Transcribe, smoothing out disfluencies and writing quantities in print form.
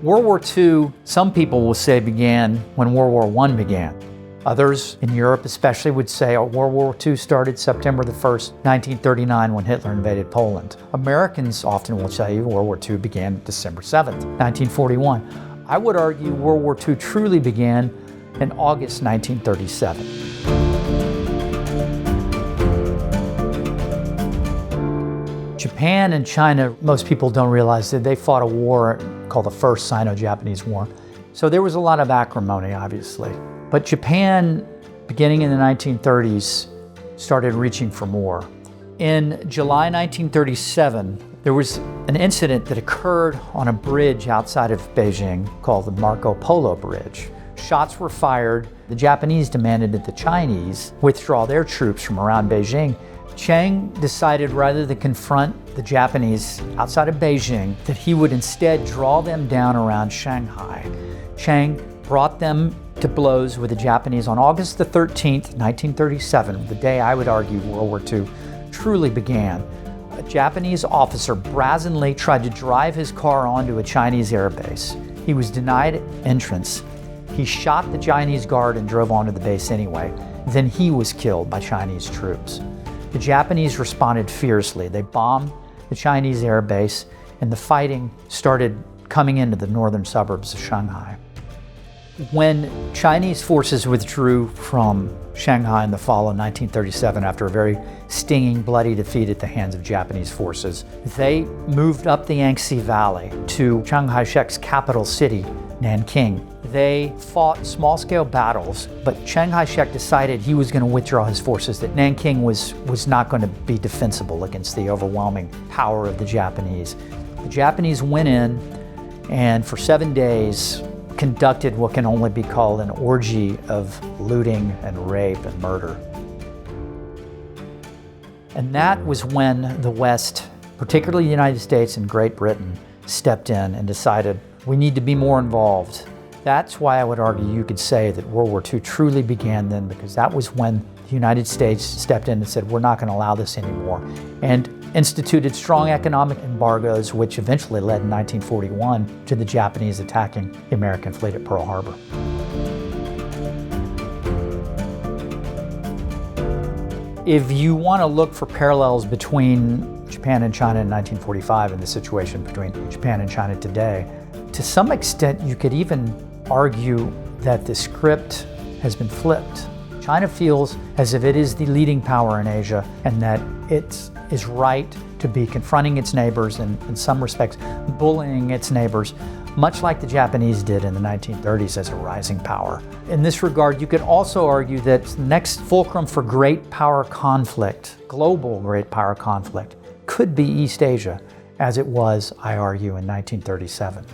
World War II, some people will say, began when World War I began. Others in Europe especially would say World War II started September the 1st, 1939, when Hitler invaded Poland. Americans often will tell you World War II began December 7th, 1941. I would argue World War II truly began in August 1937. Japan and China, most people don't realize that they fought a war called the First Sino-Japanese War. So there was a lot of acrimony, obviously. But Japan, beginning in the 1930s, started reaching for more. In July 1937, there was an incident that occurred on a bridge outside of Beijing called the Marco Polo Bridge. Shots were fired. The Japanese demanded that the Chinese withdraw their troops from around Beijing. Chiang decided, rather than confront the Japanese outside of Beijing, that he would instead draw them down around Shanghai. Chiang brought them to blows with the Japanese on August the 13th, 1937, the day I would argue World War II truly began. A Japanese officer brazenly tried to drive his car onto a Chinese airbase. He was denied entrance. He shot the Chinese guard and drove onto the base anyway. Then he was killed by Chinese troops. The Japanese responded fiercely. They bombed the Chinese airbase, and the fighting started coming into the northern suburbs of Shanghai. When Chinese forces withdrew from Shanghai in the fall of 1937 after a very stinging, bloody defeat at the hands of Japanese forces, they moved up the Yangtze Valley to Chiang Kai-shek's capital city, Nanking. They fought small-scale battles, but Chiang Kai-shek decided he was going to withdraw his forces, that Nanking was not going to be defensible against the overwhelming power of the Japanese. The Japanese went in and for 7 days conducted what can only be called an orgy of looting and rape and murder. And that was when the West, particularly the United States and Great Britain, stepped in and decided we need to be more involved. That's why I would argue you could say that World War II truly began then, because that was when the United States stepped in and said, we're not going to allow this anymore, and instituted strong economic embargoes, which eventually led in 1941 to the Japanese attacking the American fleet at Pearl Harbor. If you want to look for parallels between Japan and China in 1945 and the situation between Japan and China today, to some extent you could even argue that the script has been flipped. China feels as if it is the leading power in Asia and that it is right to be confronting its neighbors and, in some respects, bullying its neighbors, much like the Japanese did in the 1930s as a rising power. In this regard, you could also argue that the next fulcrum for great power conflict, global great power conflict, could be East Asia, as it was, I argue, in 1937.